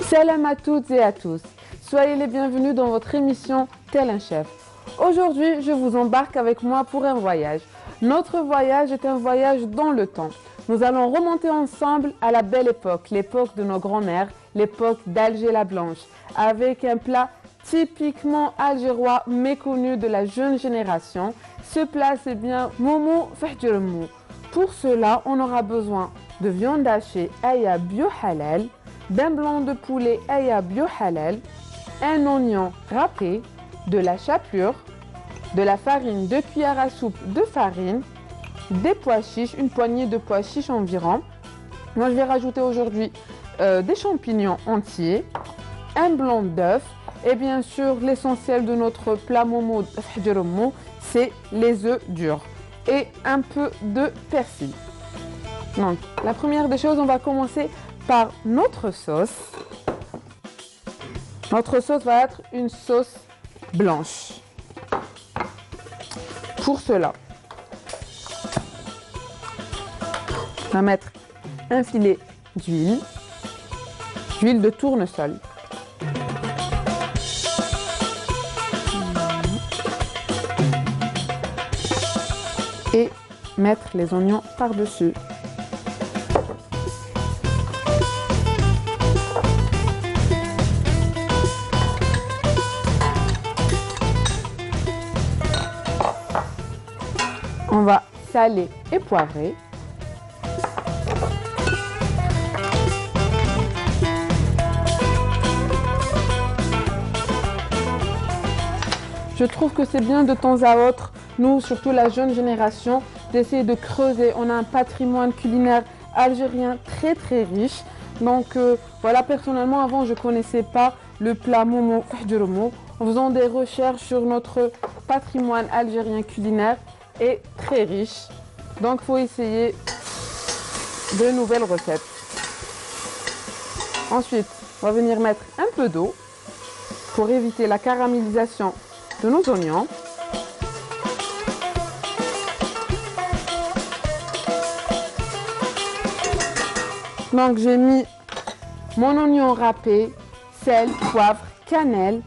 Salam à toutes et à tous. Soyez les bienvenus dans votre émission Tel un chef. Aujourd'hui, je vous embarque avec moi pour un voyage. Notre voyage est un voyage dans le temps. Nous allons remonter ensemble à la belle époque, l'époque de nos grands-mères, l'époque d'Alger la Blanche, avec un plat typiquement algérois méconnu de la jeune génération. Ce plat, c'est bien Momo Fahjirmou. Pour cela, on aura besoin de viande hachée Aya bio halal, d'un blanc de poulet Aya bio halal, un oignon râpé, de la chapelure, de la farine, 2 cuillères à soupe de farine, des pois chiches, une poignée de pois chiches environ. Moi, je vais rajouter aujourd'hui des champignons entiers, un blanc d'œuf et bien sûr l'essentiel de notre plat Momo Fahjirmou, c'est les œufs durs et un peu de persil. Donc, la première des choses, on va commencer par notre sauce. Notre sauce va être une sauce blanche. Pour cela, on va mettre un filet d'huile de tournesol. Et mettre les oignons par-dessus. On va saler et poivrer. Je trouve que c'est bien de temps à autre, nous, surtout la jeune génération, d'essayer de creuser. On a un patrimoine culinaire algérien très riche. Donc voilà, personnellement, avant, je ne connaissais pas le plat Momo Fahjirmou. En faisant des recherches sur notre patrimoine algérien culinaire est très riche. Donc, il faut essayer de nouvelles recettes. Ensuite, on va venir mettre un peu d'eau pour éviter la caramélisation de nos oignons. Donc, j'ai mis mon oignon râpé, sel, poivre, cannelle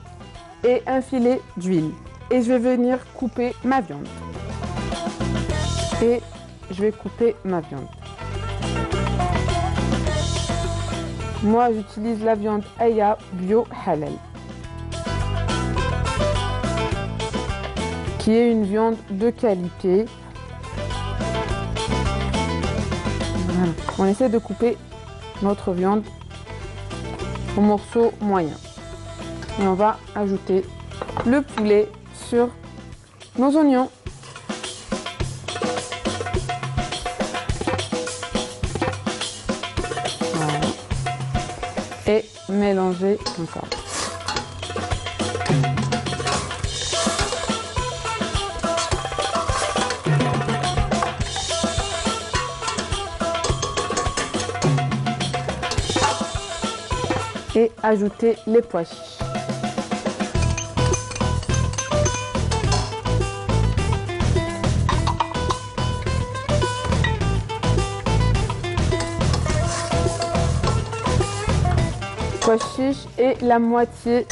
et un filet d'huile. Et je vais venir couper ma viande. Et je vais couper ma viande. Moi, j'utilise la viande Aya bio halal, qui est une viande de qualité. Voilà. On essaie de couper notre viande en morceaux moyens. Et on va ajouter le poulet sur nos oignons. Voilà. Et mélanger encore. Et ajouter les pois chiches. Pois chiches et la moitié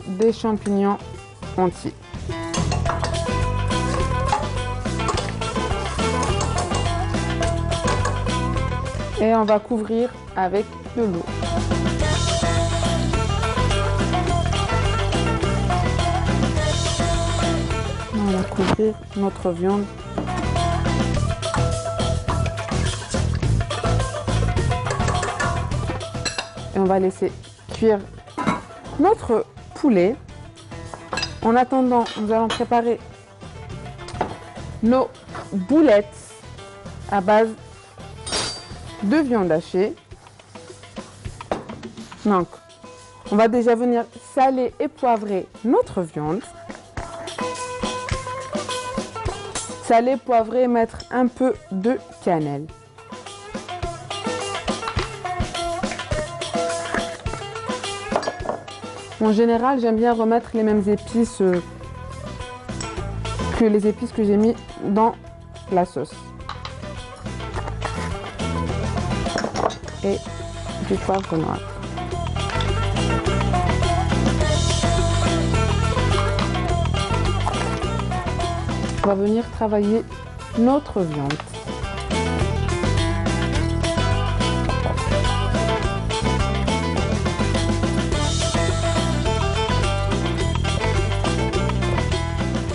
des champignons entiers. Et on va couvrir avec de l'eau. On va couvrir notre viande. Et on va laisser cuire notre poulet. En attendant, nous allons préparer nos boulettes à base de viande hachée. Donc, on va déjà venir saler et poivrer notre viande. Saler, poivrer et mettre un peu de cannelle. En général, j'aime bien remettre les mêmes épices que les épices que j'ai mis dans la sauce. Et du poivre noir. On va venir travailler notre viande.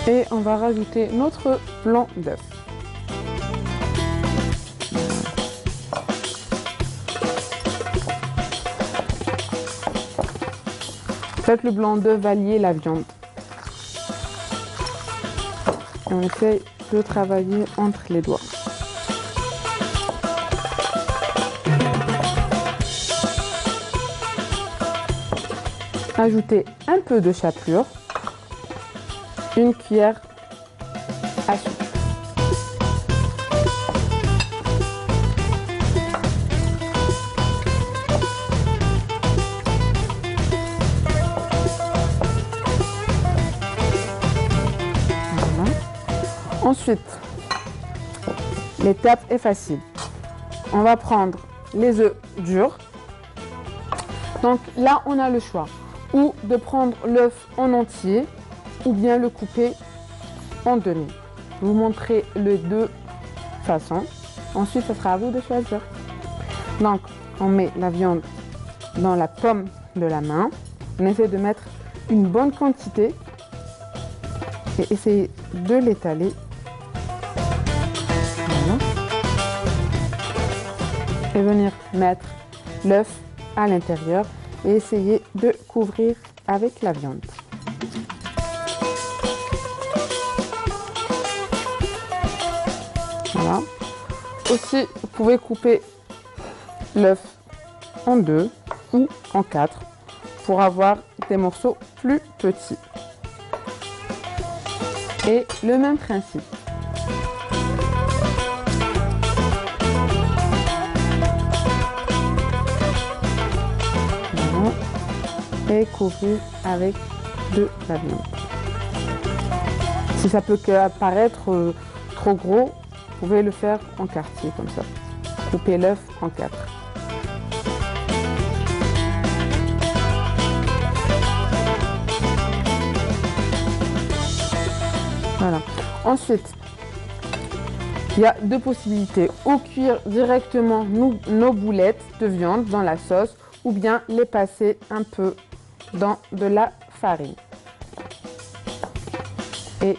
Et on va rajouter notre blanc d'œuf. Faites le blanc d'œuf allier la viande. Et on essaye de travailler entre les doigts. Ajoutez un peu de chapelure, une cuillère à soupe. Voilà. Ensuite, l'étape est facile. On va prendre les œufs durs. Donc là, on a le choix ou de prendre l'œuf en entier ou bien le couper en demi. Je vais vous montrer les deux façons. Ensuite, ce sera à vous de choisir. Donc, on met la viande dans la paume de la main. On essaie de mettre une bonne quantité et essayer de l'étaler. Voilà. Et venir mettre l'œuf à l'intérieur et essayer de couvrir avec la viande. Voilà. Aussi, vous pouvez couper l'œuf en 2 ou en 4 pour avoir des morceaux plus petits. Et le même principe. Voilà. Et couvrir avec de la viande. Si ça peut apparaître trop gros, vous pouvez le faire en quartier comme ça. Coupez l'œuf en 4. Voilà. Ensuite, il y a deux possibilités. Ou cuire directement nos boulettes de viande dans la sauce ou bien les passer un peu dans de la farine. Et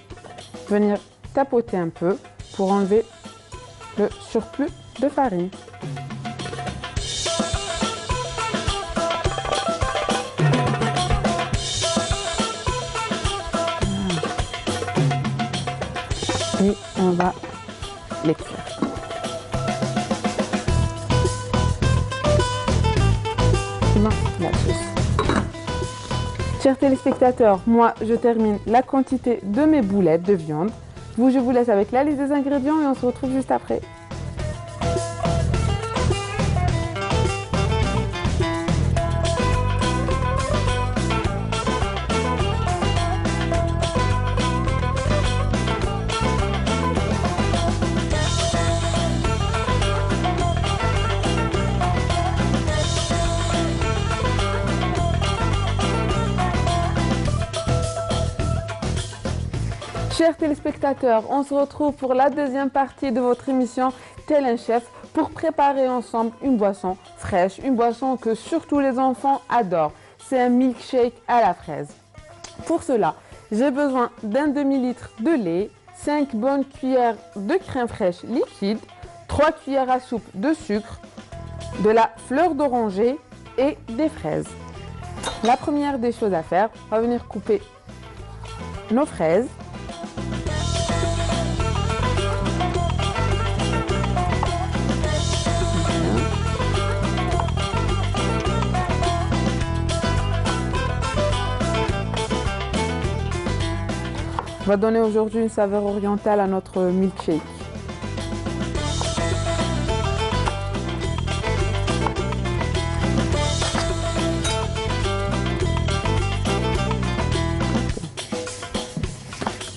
venir tapoter un peu pour enlever le surplus de farine. Et on va les cuire. Dans la sauce. Chers téléspectateurs, moi je termine la quantité de mes boulettes de viande. Vous, je vous laisse avec la liste des ingrédients et on se retrouve juste après. Chers téléspectateurs, on se retrouve pour la deuxième partie de votre émission Tel un chef pour préparer ensemble une boisson fraîche, une boisson que surtout les enfants adorent. C'est un milkshake à la fraise. Pour cela, j'ai besoin d'un demi-litre de lait, 5 bonnes cuillères de crème fraîche liquide, 3 cuillères à soupe de sucre, de la fleur d'oranger et des fraises. La première des choses à faire, on va venir couper nos fraises. On va donner aujourd'hui une saveur orientale à notre milkshake.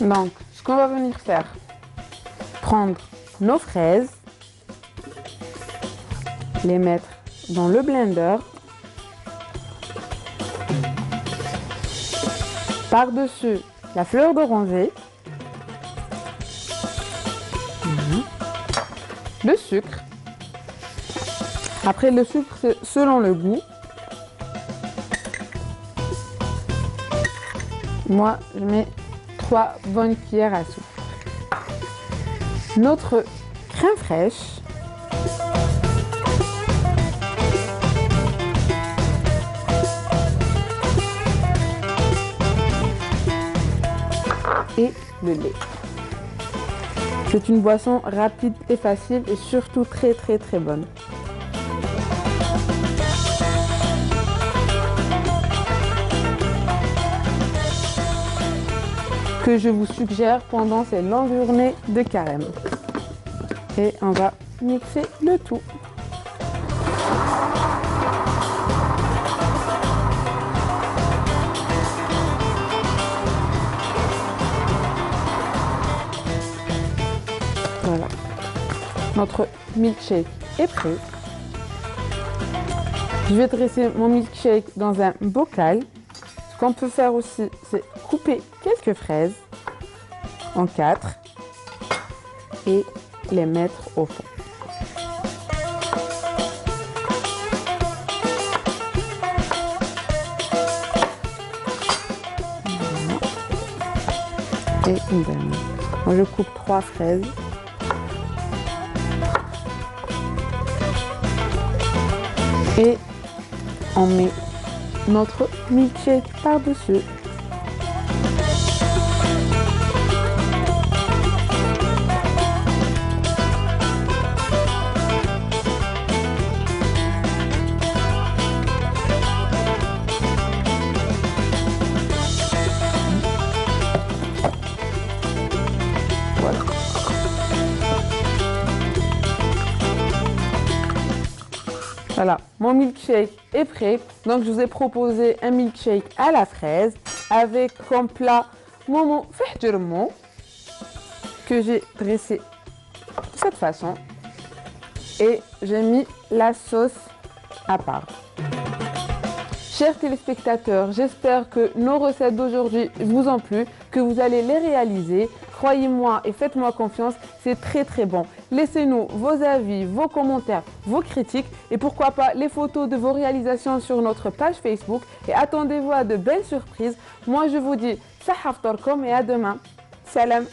Donc, ce qu'on va venir faire, prendre nos fraises, les mettre dans le blender, par-dessus la fleur d'oranger le sucre. Après, le sucre, c'est selon le goût. Moi, je mets 3 bonnes cuillères à soupe. Notre crème fraîche. Et le lait. C'est une boisson rapide et facile et surtout très bonne. Que je vous suggère pendant ces longues journées de carême. Et on va mixer le tout. Voilà. Notre milkshake est prêt. Je vais dresser mon milkshake dans un bocal. Ce qu'on peut faire aussi, c'est couper quelques fraises en 4 et les mettre au fond. Voilà. Et une dernière. Moi, je coupe 3 fraises. Et on met notre milkshake par-dessus. Voilà. Voilà, mon milkshake est prêt. Donc, je vous ai proposé un milkshake à la fraise avec comme plat mon fihdirmo que j'ai dressé de cette façon et j'ai mis la sauce à part. Chers téléspectateurs, j'espère que nos recettes d'aujourd'hui vous ont plu, que vous allez les réaliser. Croyez-moi et faites-moi confiance, c'est très bon. Laissez-nous vos avis, vos commentaires, vos critiques et pourquoi pas les photos de vos réalisations sur notre page Facebook. Et attendez-vous à de belles surprises. Moi, je vous dis, sahaf torkom et à demain. Salam.